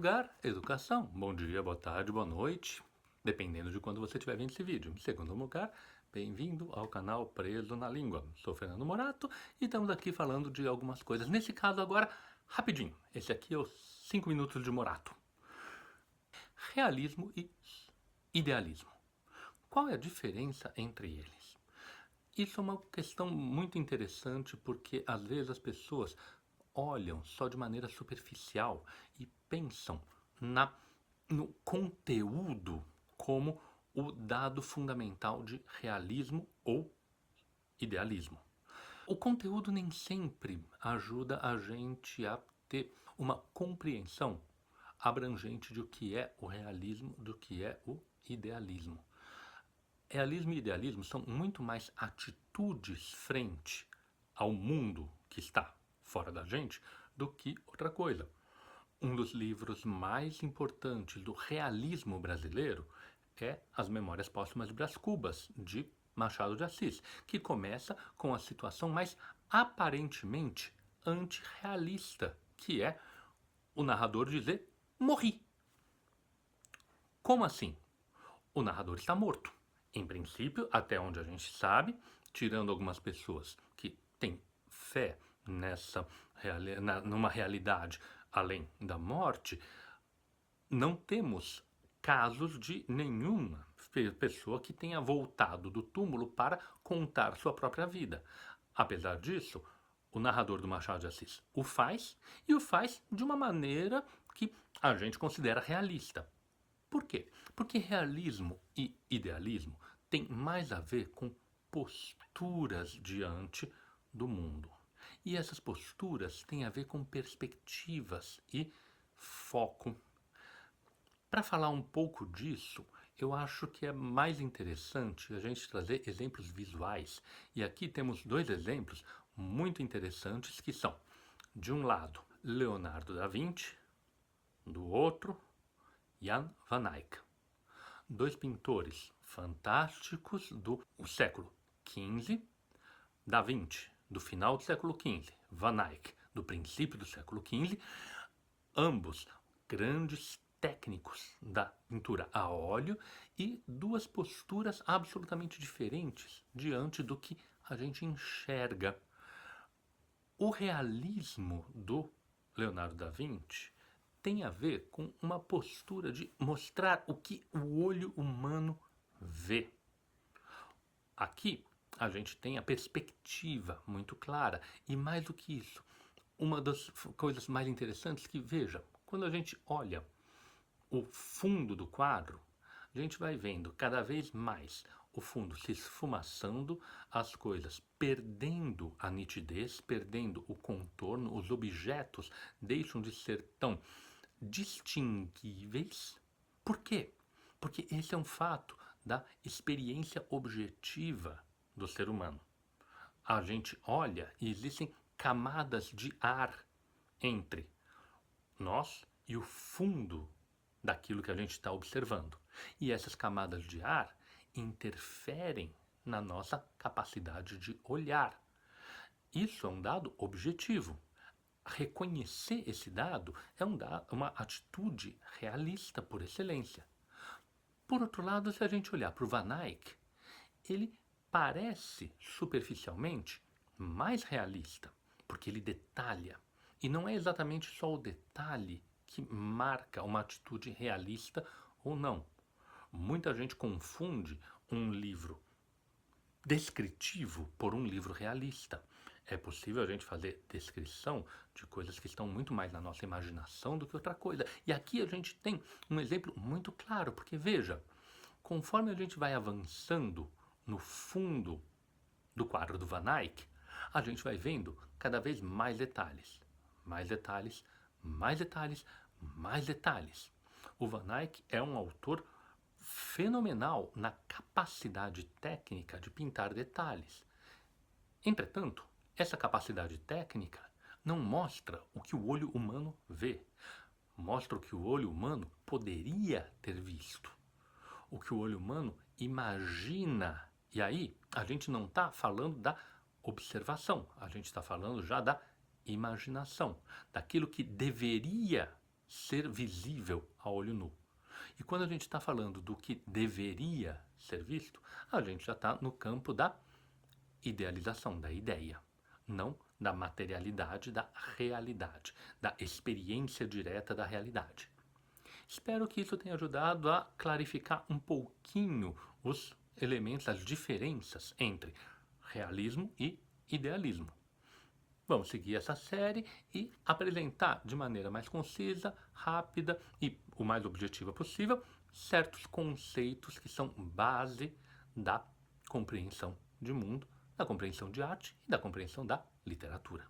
lugar, educação. Bom dia, boa tarde, boa noite, dependendo de quando você estiver vendo esse vídeo. Em segundo lugar, bem-vindo ao canal Preso na Língua. Sou Fernando Morato e estamos aqui falando de algumas coisas. Nesse caso agora, rapidinho. Esse aqui é os 5 minutos de Morato. Realismo e idealismo. Qual é a diferença entre eles? Isso é uma questão muito interessante porque às vezes as pessoas olham só de maneira superficial e pensam no conteúdo como o dado fundamental de realismo ou idealismo. O conteúdo nem sempre ajuda a gente a ter uma compreensão abrangente de o que é o realismo, do que é o idealismo. Realismo e idealismo são muito mais atitudes frente ao mundo que está fora da gente do que outra coisa. Um dos livros mais importantes do realismo brasileiro é As Memórias Póstumas de Brás Cubas, de Machado de Assis, que começa com a situação mais aparentemente antirrealista, que é o narrador dizer: morri. Como assim? O narrador está morto. Em princípio, até onde a gente sabe, tirando algumas pessoas que têm fé numa realidade além da morte, não temos casos de nenhuma pessoa que tenha voltado do túmulo para contar sua própria vida. Apesar disso, o narrador do Machado de Assis o faz, e o faz de uma maneira que a gente considera realista. Por quê? Porque realismo e idealismo têm mais a ver com posturas diante do mundo. E essas posturas têm a ver com perspectivas e foco. Para falar um pouco disso, eu acho que é mais interessante a gente trazer exemplos visuais. E aqui temos dois exemplos muito interessantes que são, de um lado, Leonardo da Vinci, do outro, Jan van Eyck. Dois pintores fantásticos do século XV, Da Vinci, do final do século XV, Van Eyck, do princípio do século XV, ambos grandes técnicos da pintura a óleo e duas posturas absolutamente diferentes diante do que a gente enxerga. O realismo do Leonardo da Vinci tem a ver com uma postura de mostrar o que o olho humano vê. Aqui a gente tem a perspectiva muito clara e, mais do que isso, uma das coisas mais interessantes que, veja, quando a gente olha o fundo do quadro, a gente vai vendo cada vez mais o fundo se esfumaçando, as coisas perdendo a nitidez, perdendo o contorno, os objetos deixam de ser tão distinguíveis. Por quê? Porque esse é um fato da experiência objetiva do ser humano. A gente olha e existem camadas de ar entre nós e o fundo daquilo que a gente está observando. E essas camadas de ar interferem na nossa capacidade de olhar. Isso é um dado objetivo. Reconhecer esse dado é uma atitude realista por excelência. Por outro lado, se a gente olhar para o Van Eyck, ele parece superficialmente mais realista, porque ele detalha. E não é exatamente só o detalhe que marca uma atitude realista ou não. Muita gente confunde um livro descritivo por um livro realista. É possível a gente fazer descrição de coisas que estão muito mais na nossa imaginação do que outra coisa. E aqui a gente tem um exemplo muito claro, porque veja, conforme a gente vai avançando no fundo do quadro do Van Eyck, a gente vai vendo cada vez mais detalhes. Mais detalhes, mais detalhes, mais detalhes. O Van Eyck é um autor fenomenal na capacidade técnica de pintar detalhes. Entretanto, essa capacidade técnica não mostra o que o olho humano vê, mostra o que o olho humano poderia ter visto, o que o olho humano imagina. E aí, a gente não está falando da observação, a gente está falando já da imaginação, daquilo que deveria ser visível a olho nu. E quando a gente está falando do que deveria ser visto, a gente já está no campo da idealização, da ideia, não da materialidade, da realidade, da experiência direta da realidade. Espero que isso tenha ajudado a clarificar um pouquinho os elementos, as diferenças entre realismo e idealismo. Vamos seguir essa série e apresentar de maneira mais concisa, rápida e o mais objetiva possível certos conceitos que são base da compreensão de mundo, da compreensão de arte e da compreensão da literatura.